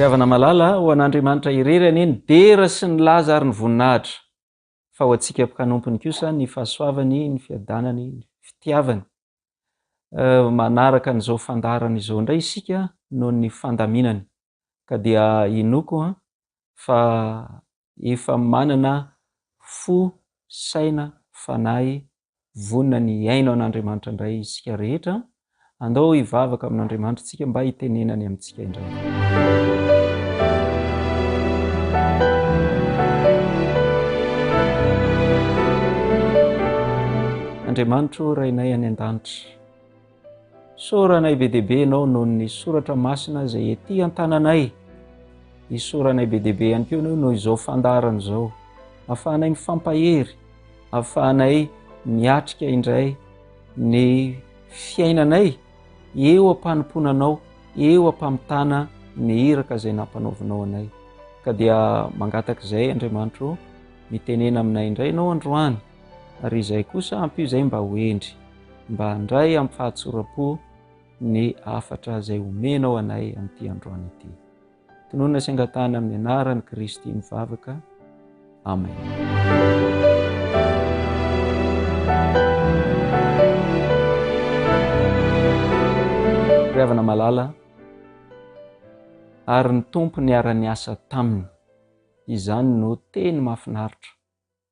Ravana malala ho an'Andriamanitra irery anie ny dera sy ny laza ary ny voninahitra, fa ho antsika mpikanompony kosa ny fahasoavany, ny fiadanany, ny fitiavany. Manaraka n'izao fandarana izao indray isika noho ny fandaminany, ka dia inoko fa efa manana fo, saina, fanahy, vonona ny aino an'Andriamanitra indray isika rehetra. Andao hivavaka amin'Andriamanitra tsika mba hitenenany amintsika indray. Andriamanitro rainay any an-danitra, soranay be deaibe ianao noho ny soratra masina izay ety an-tananay. Isoranay be deaibe ihany koa ianao noho izao fandarana izao, ahafahanay mifampahery, ahafahanay miatrika indray ny fiainanay eo am-panomponanao, eo am-pamitana ny iraka izay nampanaovinao anay. Ka dia mangataka izay Andriamanitro, mitenena aminay indray ianao androany, ary izay kosa ampio izay mba hoendry, mba handray amin'ny fahatsoram-po ny afatra izay omenao anay amin'ity androany ity. Tonoina sy angatana amin'ny anaran'i Kristy mivavaka. Amen. Ravana malala, ary ny tompo niara-niasa taminy, izany no teny mahafinaritra.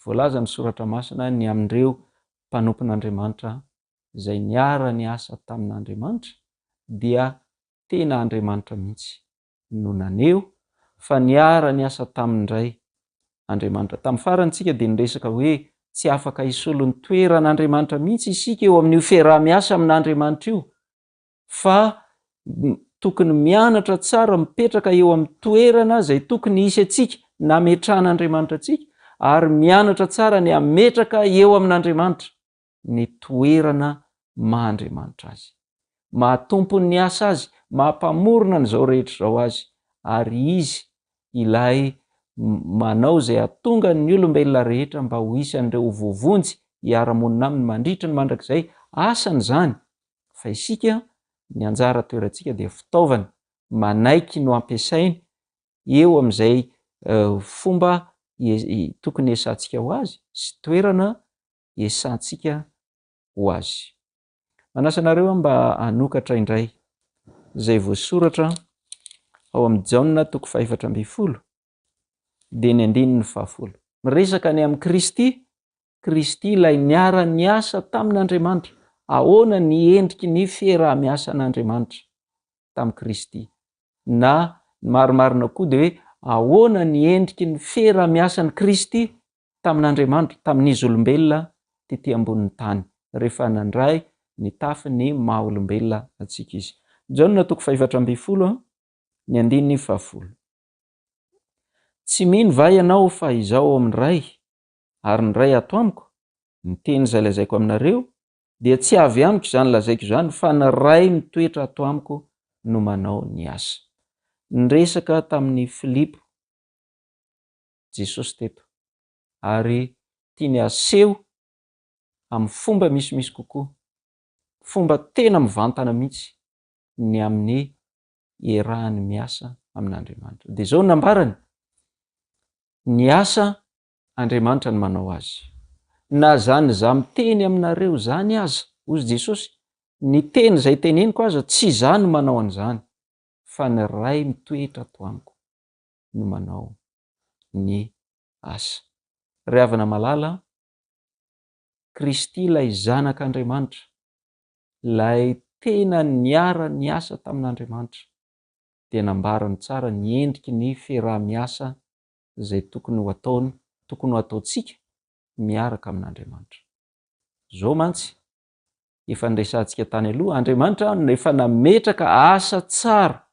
Voalaza ny soratra masina ny amin'ireo mpanompon'Andriamanitra izay niara-niasa tamin'Andriamanitra dia tena Andriamanitra mihitsy no naneo fa niara-niasa tamindray Andriamanitra. Tamin'ny farantsika dia niresaka hoe tsy afaka hisolo ny toeran'Andriamanitra mihitsy isika eo amin'io fiaraha-miasa amin'Andriamanitra io, fa tokony mianatra tsara mipetraka eo amin'ny toerana izay tokony hisy antsika nametran'Andriamanitra antsika, ary mianatra tsara ny ametraka eo amin'Andriamanitra ny toerana maha-Andriamanitra azy, mahatompony ny asa azy, mahampamorona n'izao rehetra izao azy, ary izy ilay manao izay ahatonga ny olombelona rehetra mba ho isan'ireo vovonjy hiara-monina aminy mandritra ny mandrakizay asany zany. Fa isika ny anjara toerantsika dia fitaovana manaiky no ampiasainy eo amin'izay fomba tokony esantsika ho azy sy toerana esantsika ho azy. Manasanareo mba hanokatra indray izay voasoratra ao amin'ny Jaona 4:12 dia ny 9:10. Miresaka ny amin'ny Kristy, Kristy ilay niara-niasa tamin'Andriamanitra. Ahoana ny endriky ny fiaraha-miasa an'Andriamanitra tamin'ny Kristy, na marimarina koa dia hoe ahoana ny endriky ny fiaraha-miasan'ny Kristy tamin'Andriamanitra, tamin'izy olombelona tetỳ ambonin'ny tany, rehefa nandray ny tafiny maha olombelona antsika izy. Jaona 4:12 ny 9:10. Tsy mino va ianao fa izaho amin'ny ray, ary ny ray ato amiko? Ny teny izay lazaiko aminareo dia tsy avy amiko izany lazaiko izany, fa ny ray mitoetra ato amiko no manao ny asa. Niresaka tamin'ny Filipo Jesosy teto, ary tiany aseho amin'ny fomba misimisy kokoa, fomba tena mivantana mihitsy ny amin'ny iarahany miasa amin'Andriamanitra. Dia izao nambarany, ny asa Andriamanitra ny manao azy. Na zany za miteny aminareo zany aza, hozy Jesosy, ny teny izay teneniko aza tsy za no manao an'izany, fa ny ray mitoetra ato amiko no manao ny asa. Ry havana malala, Kristy ilay zanak'Andriamanitra, ilay tena niara-niasa tamin'Andriamanitra, dia nambarany tsara ny endriky ny fiaraha-miasa izay tokony ho ataony, tokony ho ataontsika miaraka amin'Andriamanitra. Zao mantsy efa niresantsika tany aloha, Andriamanitra efa nametraka asa tsara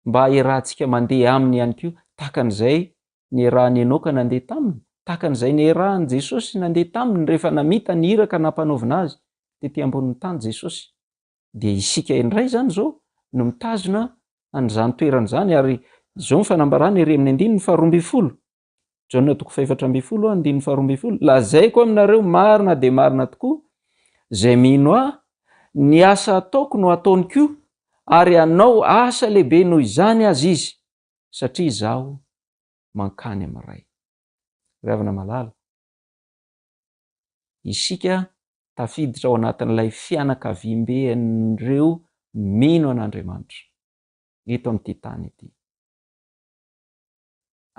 mba iarahantsika mandeha aminy ihany koa, takan'izay niarahany Enoka nandeha taminy, takan'izay niarahany Jesosy nandeha taminy rehefa namita ny iraka nampanaovina azy tetỳ ambonin'ny tany Jesosy. Dia isika indray zany zao no mitazona an'izany toerana zany, ary izao ny fanambarany ery amin'ny 12:12. Jaona 4:12 12:12. Lazaiko aminareo marina dia marina tokoa, zay mino aho, ny asa ataoko no ataony koa, ary anao asa lehibe noho izany azy izy, satria izaho mankany amin'ray. Ravana malala, isika tafiditra ao anatin'ilay fianakaviam-ben'ireo mino an'Andriamanitra eto amin'ity tany ity.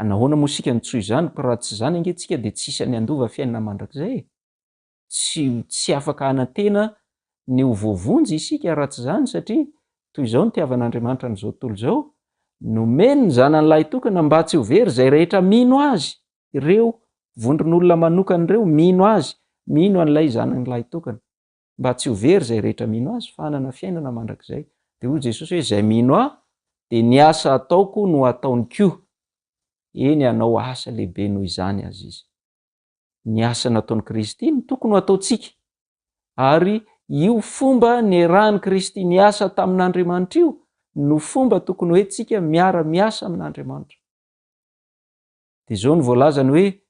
Nahoana moa isika nitsoy izany? Raha tsy izany ange tsika dia tsisy any andova fiainana mandrakizay. Tsy afaka anantena ny hovovonjy isika raha tsy izany, satria toy izao ny tiavan'Andriamanitra n'izao tontolo izao, nomeny ny zanan'ilay tokana mba tsy ho very izay rehetra mino azy. Ireo vondron'olona manokana ireo mino azy, mino an'ilay zanan'ilay tokana, mba tsy ho very izay rehetra mino azy, fa hanana fiainana mandrakizay. Dia hoy Jesosy hoe izay mino aho dia ny asa ataoko no ataony koa. Eny anao asa lehibe noho izany azy izy. Ny asa nataon'i Kristy no tokony ho ataontsika. Ary io fomba niarahan'i Kristy ny asa tamin'Andriamanitra io no fomba tokony hoe tsika miara-miasa amin'Andriamanitra. Dia izao no voalazany hoe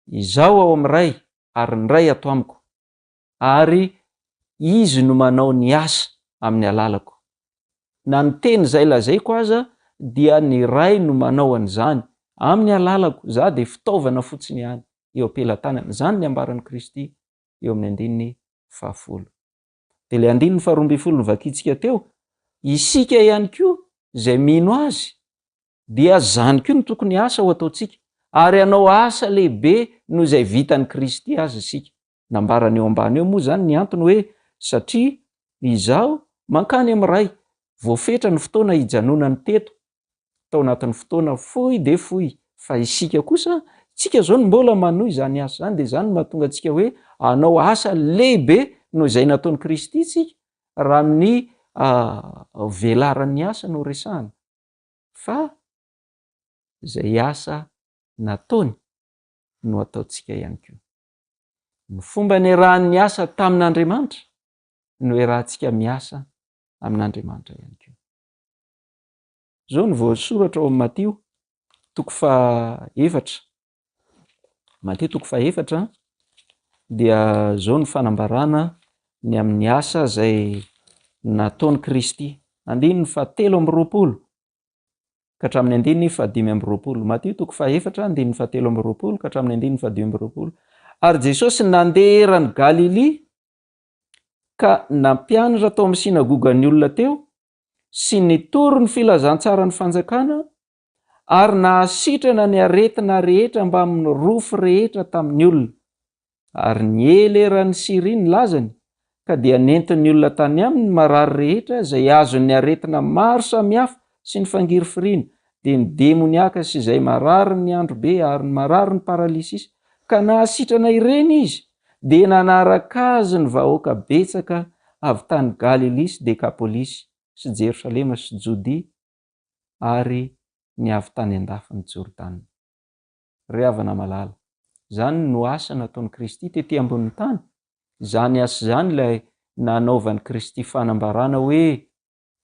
izaho ao amin'ray ary ny ray ato amiko, ary izy no manao ny asa amin'ny alalako. Na ny teny izay lazaiko aza dia ny ray no manao an'izany amin'ny alalako. Za dia fitaovana fotsiny ihany eo am-pelantanana. Izany ny ambaran'i Kristy eo amin'ny 10:10. Dia ilay 10:12 nivakitsika teo, isika ihany koa izay mino azy dia zany koa no tokony asa ho ataontsika, ary anao asa lehibe noho izay vitan'i Kristy azy isika. Nambarany eo ambany eo moa zany ny antony hoe satria izaho mankany amin'ray, voafetra ny fotoana hijanonany teto tao anatin'ny fotoana fohy dia fohy, fa isika kosa, tsika zao no mbola manohy izany asa izany. Dia izany mahatonga antsika hoe anao asa lehibe noho izay nataon'i Kristy isika, raha ny velaran'ny asa no resahana, fa izay asa nataony no ataontsika ihany koa. Ny fomba niarahan'ny asa tamin'Andriamanitra no iarahantsika miasa amin'Andriamanitra ihany koa. Zao no voasoratra ao amin'ny Matio 4:4. Matio 4:4 dia zao ny fanambarana ny amin'ny asa izay nataon'i Kristy. 7:20 ka hatramin'ny 5:20. Matio 4:7:20 ka hatramin'ny 5:20. Ary Jesosy nandeha eran'i Galilea ka nampianatra tao amin'ny sinagogan'ny olona teo sy nitory ny filazantsara ny fanjakana, ary nahasitrana ny aretina rehetra mba amin'ny rofo rehetra tamin'ny olona. Ary niely eran'ny Siria ny lazany, ka dia nentin'ny olona tany aminy ny marary rehetra izay azon'ny aretina maro samihafa sy ny fangirifiriana, dia ny demoniaka sy izay marary ny andro be ary ny marary ny paralysisy. Ka nahasitrana ireny izy, dia nanaraka azy ny vahoaka betsaka avy tany Galilea sy Dekapolisy sy Jerosalema sy Jodia ary ny avy tany andafin'ny Jordana. Ry havana malala, zany no asa nataon'i Kristy tetỳ ambonin'ny tany. Zany asa izany ilay nanaovan'i Kristy fanambarana hoe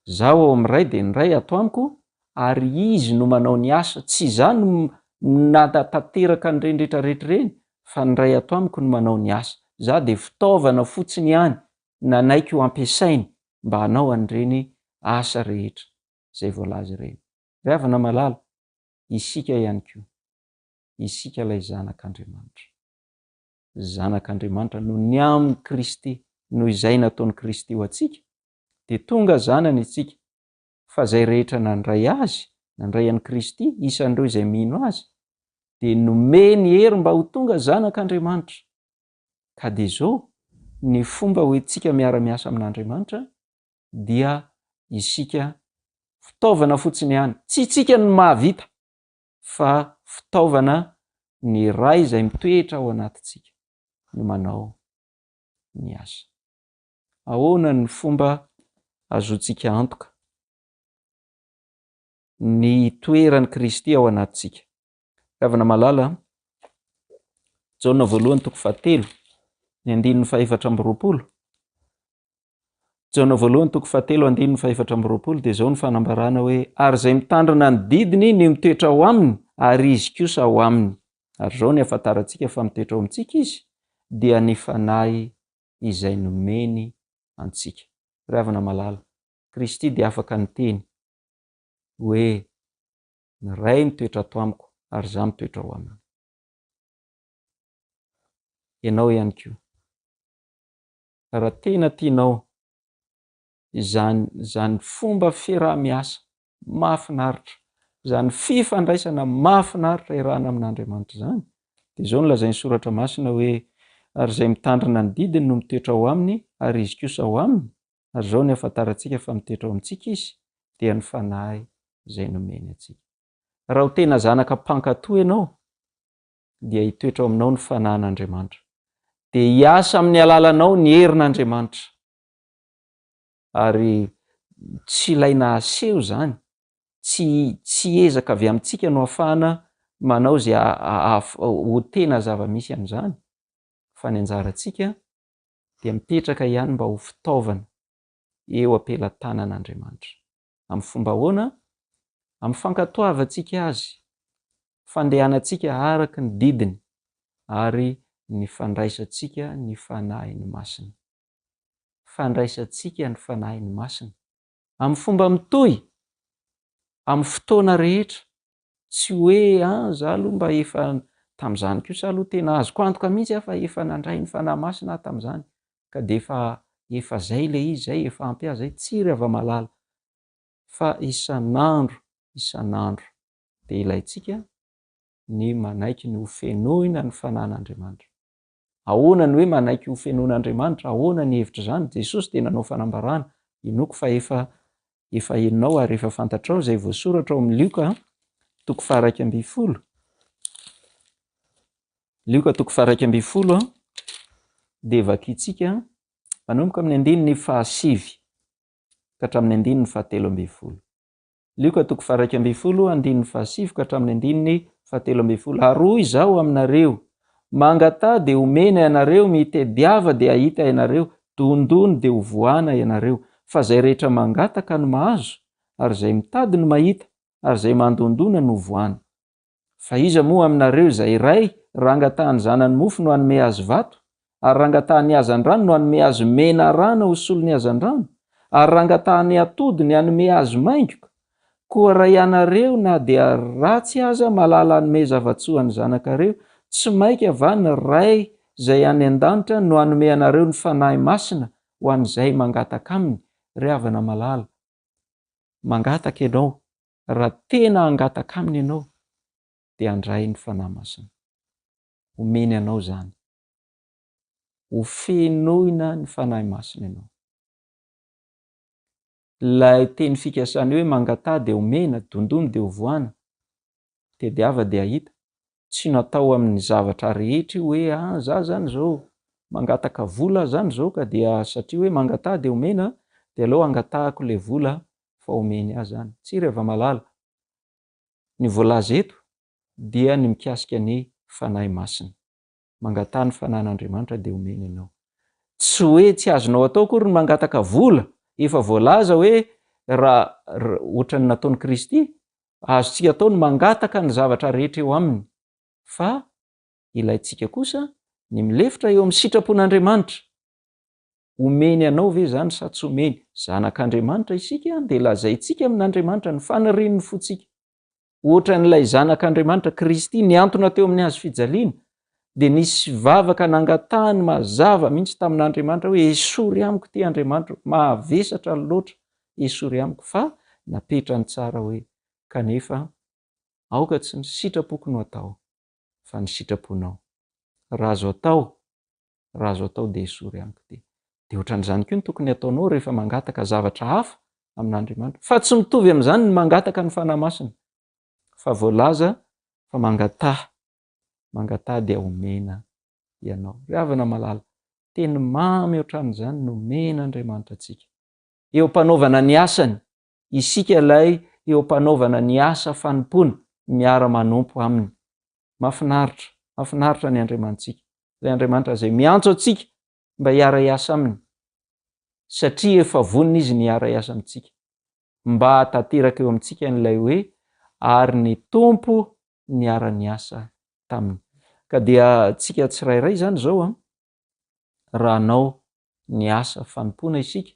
zaho ao amin'ray dia ny ray ato amiko, ary izy no manao ny asa. Tsy izany natateraka an'ireny rehetrarehetra ireny, fa ny ray ato amiko no manao ny asa. Za dia fitaovana fotsiny ihany nanaiko ho ampiasainy mba hanao an'ireny asa rehetra izay voalaza ireny. Ry havana malala, isika ihany koa, isika ilay zanak'Andriamanitra. Zanak'Andriamanitra no ny amin'ny Kristy, noho izay nataon'i Kristy ho antsika, dia tonga zanany isika. Fa izay rehetra nandray azy, nandray an'i Kristy, isan'ireo izay mino azy, dia nomeny hery mba ho tonga zanak'Andriamanitra. Ka dia izao ny fomba hoentsika miara-miasa amin'Andriamanitra dia isika fitaovana fotsiny ihany. Tsy tsika ny mahavita, fa fitaovana ny ray izay mitoetra ao anatintsika no manao ny asa. Ahoana ny fomba azotsika antoka ny toeran'i Kristy ao anatintsika? Ravana malala, Jaona 1:7, ny 2:4. Jaona 1:7 dia zao ny fanambarana hoe ary izay mitandrina ny didiny ny mitoetra ao aminy, ary izy kosa ao aminy. Ary zao ny ahafantarantsika fa mitoetra ao amintsika izy, dia ny fanahy izay nomeny antsika. Ry havana malala, Kristy dia afaka niteny hoe ny ray mitoetra ato amiko ary za mitoetra ao aminy. Ianao ihany koa, raha tena tianao zany fomba fiaraha-miasa mahafinaritra, zany fifandraisana mahafinaritra iarahana amin'Andriamanitra zany, de zao no lazain'ny soratra masina hoe ary zay mitandrina ny didiny no mitoetra ao aminy ary izy kosa ao aminy, ary zao ny ahafantarantsika fa mitoetra ao amintsika izy dia ny fanahy zay nomeny atsika. Raha ho tena zanaka mpankatoa ianao dia hitoetra ao aminao ny fanahin'Andriamanitra, de hiasa amin'ny alalanao ny herin'Andriamanitra, ary tsy ilaina aseho zany, tsy ezaka avy amintsika no ahafahana manao zay ho tena zava-misy amin'izany, fa ny anjarantsika dia mipetraka ihany mba ho fitaovana eo am-pelantanan'Andriamanitra. Amin'ny fomba ahoana? Amin'ny fankatoavantsika azy, fandehanantsika araka ny didiny, ary ny fandraisantsika ny fanahiny masina. Fandraisantsika ny fanahiny masina amin'ny fomba mitohy, amin'ny fotoana rehetra, tsy hoe za aloha mba efa tam'izany kosa aloha tena azoko antoka mihitsy fa efa nandray ny fanahy masina tam'izany, ka de efa zay le izy, zay efa ampy azy, zay tsiry ava-malala. Fa isan'andro de ilaitsika ny manaiky ny hofenoina ny fanahin'Andriamanitra. Ahoana ny hoe manaiky hofenoin'Andriamanitra? Ahoana ny hevitra zany? Jesosy de nanao fanambarana, inoko fa efa henonao ary efa fantatrao zay voasoratra ao amin'ny Lioka 1:12. Lioka 1:12 de vakitsika manomboka amin'ny 9:7 ka hatramin'ny 9:13. Lioka 1:12, 9:7 ka hatramin'ny 9:13. Ary hoy izao aminareo, mangatà de omena ianareo, mitediava de ahita ianareo, dondony de hovoana ianareo. Fa zay rehetra mangataka no mahazo, ary zay mitady no mahita, ary zay mandondona no hovoana. Fa iza moa aminareo izay ray rangatahany zanany mofo no hanome azy vato, ary rangatahany hazan-drano no hanome azy mena rana ho solony hazan-drano, ary rangatahany atody ny hanome azy maingoka? Koa raha ianareo na dia ratsy aza malala hanome zavatsoa ny zanakareo, tsy maika va ny ray zay any an-danitra no hanome anareo ny fanahy masina ho an'izay mangataka aminy? Ry havana malala, mangataka ianao, raha tena hangataka aminy ianao, de handray ny fanahy masina, omeny anao zany, ho fenoina ny fanahy masina ianao. Lay teny fikasany hoe mangatà de omena, dondony de hovoana, tediava de ahita, tsy natao amin'ny zavatra rehetra hoe za zany zao mangataka vola zany zao ka dia satria hoe mangatà de omena de aleo angatahako le vola fa omeny azy zany. Tsiry ava-malala, ny voalaza eto dia ny mikasika ny fanahy masina. Mangatà ny fanahin'Andriamanitra de omeny ianao. Tsy hoe tsy azonao atao akory ny mangataka vola, efa voalaza hoe raha ohatrany nataon'i Kristy, azontsika atao ny mangataka ny zavatra rehetra eo aminy, fa ilaitsika kosa ny milefitra eo amin'ny sitrapon'Andriamanitra. Omeny anao ve zany sa tsy omeny? Zanak'Andriamanitra isika, de lazaitsika amin'Andriamanitra ny fanarin'ny fotsika. Ohatran'ilay zanak'Andriamanitra Kristy niantona teo amin'ny hazo fijaliana, de nisy vavaka nangatahany mazava mihitsy tamin'Andriamanitra hoe esory amiko ty Andriamanitra, mahavesatra loatra, esory amiko, fa napetrany tsara hoe kanefa aoka tsy ny sitrapoko no atao, fa ny sitraponao. Raha azo atao de esory amiko ty. De ohatran'izany koa ny tokony ataonao rehefa mangataka zavatra hafa amin'Andriamanitra, fa tsy mitovy amin'izany ny mangataka ny fanahy masina, fa voalaza fa mangatà dia omena ianao. Ry havana malala, teny mamy ohatran'izany no omen'Andriamanitra atsika. Eo am-panaovana ny asany, isika lay eo am-panaovana ny asa fanompona, miara-manompo aminy. Mahafinaritra ny Andriamanitsika, zay Andriamanitra zay miantso atsika mba hiara-iasa aminy, satria efa vonona izy ny hiara-iasa amintsika, mba hatanteraka eo amintsika n'ilay hoe ary ny tompo niara-niasa taminy. Ka dia tsika tsirairay zany zao raha anao ny asa fanompona isika,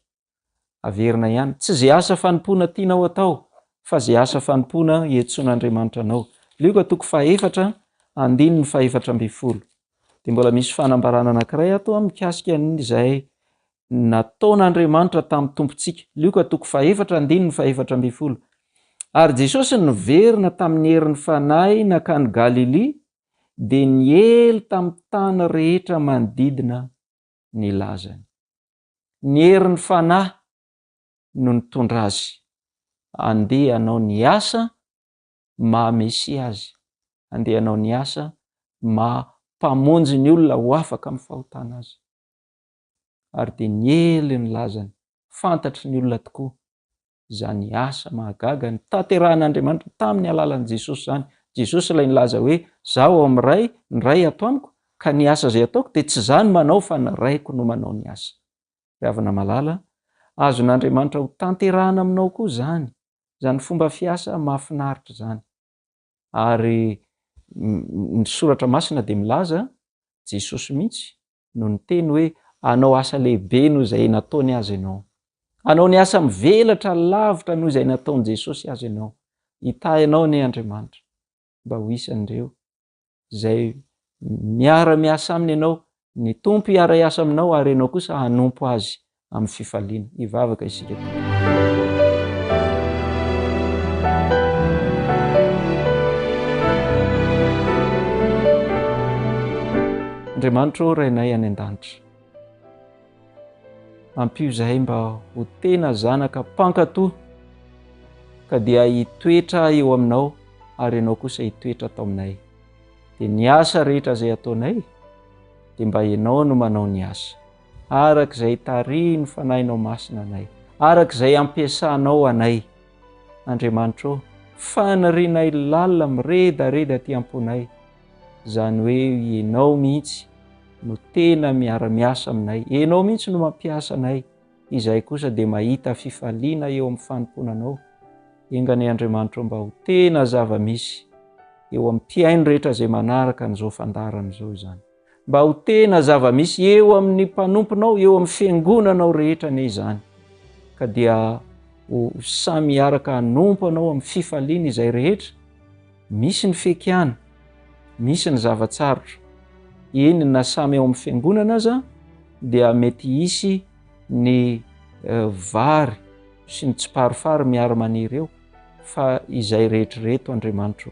averina ihany, tsy zay asa fanompona tianao atao, fa zay asa fanompona etson'Andriamanitra anao. Lioka toko 4 andininy 412. De mbola misy fanambarana anankiray ato mikasika n'izay nataon'Andriamanitra tamin'ny tompontsika. Lioka toko 4 andininy 412. Ary Jesosy niverina tamin'ny herin'ny fanahy nakany Galili, de niely tamin'ny tany rehetra manodidina ny lazany. Ny herin'ny fanahy no nitondra azy andeha hanao ny asa mahamesy azy, andeha hanao ny asa mampamonjy ny olona ho afaka amin'ny fahotana azy. Ary de niely ny lazany, fantatry ny olona tokoa zany asa mahagaga ny tanterahan'Andriamanitra tamin'ny alalan'i Jesosy zany. Jesosy ilay nilaza hoe zaho ao amin'ny ray, ny ray ato amiko, ka ny asa zay ataoko de tsy zany manao fa ny raiko no manao ny asa. Ravina malala, azon'Andriamanitra ho tanterahana aminao koa zany fomba fiasa mahafinaritra zany. Ary ny soratra masina de milaza Jesosy mihitsy no niteny hoe anao asa lehibe noho izay nataony azy ianao. Anao ny asa mivelatra lavitra noho izay nataony Jesosy azy ianao. Hita ianao ny Andriamanitra mba ho isan'ireo zay miara-miasa aminy ianao, ny tompo hiara-iasa aminao ary ianao kosa hanompo azy amin'ny fifaliana. Hivavaka isika. Andriamanitra rainay any an-danitra, ampio zahay mba ho tena zanaka mpankatoa, ka dia hitoetra eo aminao ary ianao kosa hitoetra atao aminay. De ny asa rehetra zay ataonay de mba ianao no manao ny asa, arak'izay tariny fanahinao masina anay, arak'izay ampiasanao anay. Andriamanitra, fanarinay lalina miredareda aty am-ponay, zany hoe ianao mihitsy no tena miara-miasa aminay, ianao mihitsy no mampiasa anay, izay kosa de mahita fifaliana eo amin'ny fanomponanao. Engany Andriamanitra mba ho tena zava-misy eo amin'ny mpiaino rehetra zay manaraka an'izao fandarana izao zany, mba ho tena zava-misy eo amin'ny mpanomponao, eo amin'ny fiangonanao rehetra ne izany, ka dia ho samy araka hanompo anao amin'ny fifaliana izay rehetra. Misy ny fekiana, misy ny zavatsarotra, eny na samy eo amin'ny fiangonana aza dia mety hisy ny vary sy ny tsiparofary miara-maniry eo, fa izay rehetrareto Andriamanitra,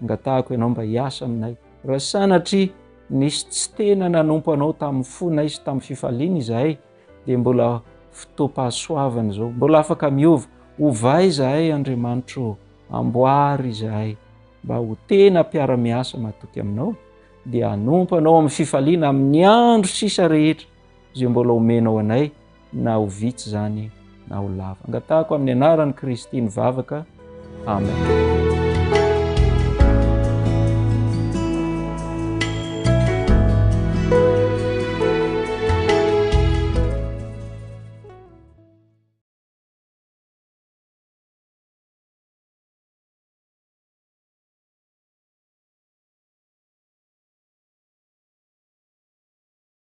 angatahako ianao mba hiasa aminay. Raha sanatria nisy tsy tena nanompo anao tamin'ny fonay sy tamin'ny fifaliana izahay, de mbola fotoam-pahasoavana zao, mbola afaka miova. Ovay izahay Andriamanitra, amboary izahay mba ho tena mpiara-miasa matoky aminao, de hanompo anao amin'ny fifaliana amin'ny andro sisa rehetra zay mbola omenao anay, na ho vitsy zany na ho lava. Angatahako amin'ny anaran'i Kristy nivavaka. Amen.